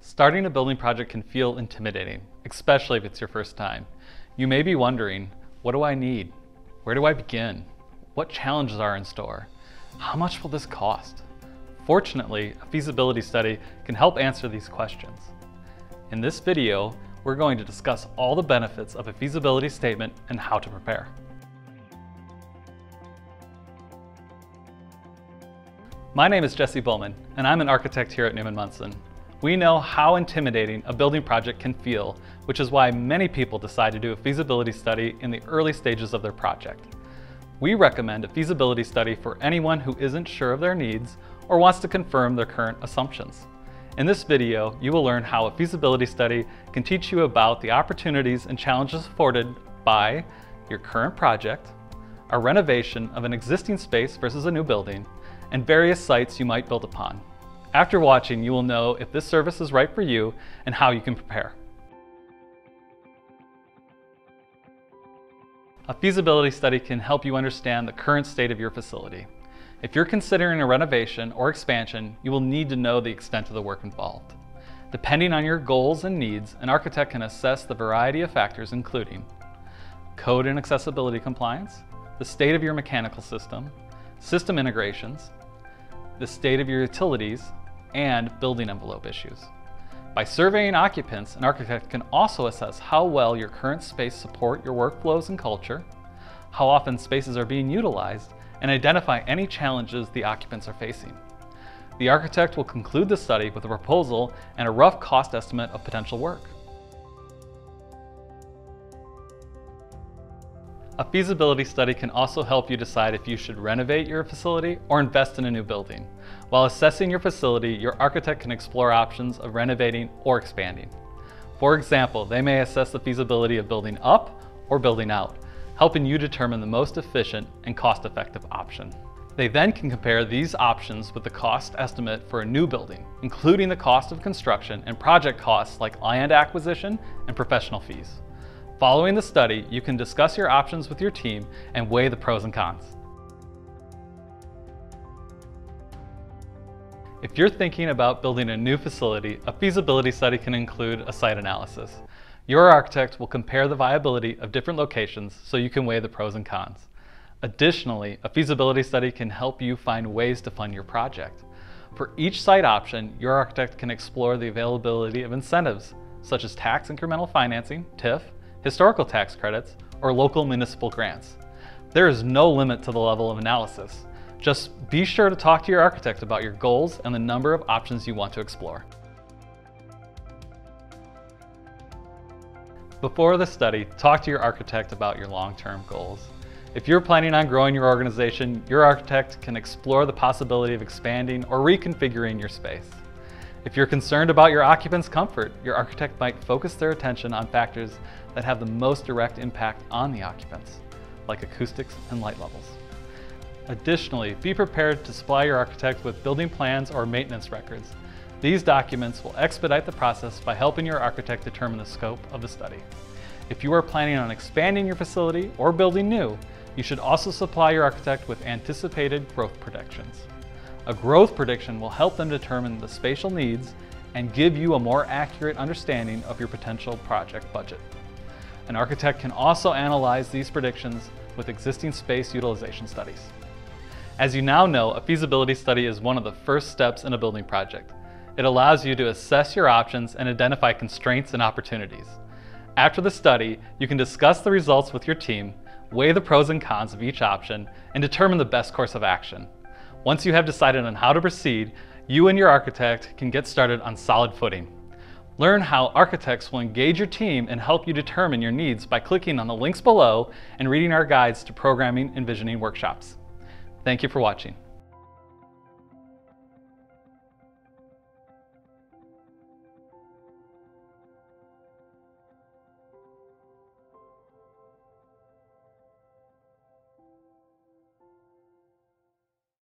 Starting a building project can feel intimidating, especially if it's your first time. You may be wondering, what do I need? Where do I begin? What challenges are in store? How much will this cost? Fortunately, a feasibility study can help answer these questions. In this video, we're going to discuss all the benefits of a feasibility statement and how to prepare. My name is Jesse Bowman, and I'm an architect here at Newman Munson. We know how intimidating a building project can feel, which is why many people decide to do a feasibility study in the early stages of their project. We recommend a feasibility study for anyone who isn't sure of their needs or wants to confirm their current assumptions. In this video, you will learn how a feasibility study can teach you about the opportunities and challenges afforded by your current project, a renovation of an existing space versus a new building, and various sites you might build upon. After watching, you will know if this service is right for you and how you can prepare. A feasibility study can help you understand the current state of your facility. If you're considering a renovation or expansion, you will need to know the extent of the work involved. Depending on your goals and needs, an architect can assess the variety of factors including code and accessibility compliance, the state of your mechanical system integrations, the state of your utilities, and building envelope issues. By surveying occupants, an architect can also assess how well your current space support your workflows and culture, how often spaces are being utilized, and identify any challenges the occupants are facing. The architect will conclude the study with a proposal and a rough cost estimate of potential work. A feasibility study can also help you decide if you should renovate your facility or invest in a new building. While assessing your facility, your architect can explore options of renovating or expanding. For example, they may assess the feasibility of building up or building out, helping you determine the most efficient and cost-effective option. They then can compare these options with the cost estimate for a new building, including the cost of construction and project costs like land acquisition and professional fees. Following the study, you can discuss your options with your team and weigh the pros and cons. If you're thinking about building a new facility, a feasibility study can include a site analysis. Your architect will compare the viability of different locations so you can weigh the pros and cons. Additionally, a feasibility study can help you find ways to fund your project. For each site option, your architect can explore the availability of incentives, such as tax incremental financing, TIF, historical tax credits, or local municipal grants. There is no limit to the level of analysis. Just be sure to talk to your architect about your goals and the number of options you want to explore. Before the study, talk to your architect about your long-term goals. If you're planning on growing your organization, your architect can explore the possibility of expanding or reconfiguring your space. If you're concerned about your occupants' comfort, your architect might focus their attention on factors that have the most direct impact on the occupants, like acoustics and light levels. Additionally, be prepared to supply your architect with building plans or maintenance records. These documents will expedite the process by helping your architect determine the scope of the study. If you are planning on expanding your facility or building new, you should also supply your architect with anticipated growth predictions. A growth prediction will help them determine the spatial needs and give you a more accurate understanding of your potential project budget. An architect can also analyze these predictions with existing space utilization studies. As you now know, a feasibility study is one of the first steps in a building project. It allows you to assess your options and identify constraints and opportunities. After the study, you can discuss the results with your team, weigh the pros and cons of each option, and determine the best course of action. Once you have decided on how to proceed, you and your architect can get started on solid footing. Learn how architects will engage your team and help you determine your needs by clicking on the links below and reading our guides to programming and visioning workshops. Thank you for watching.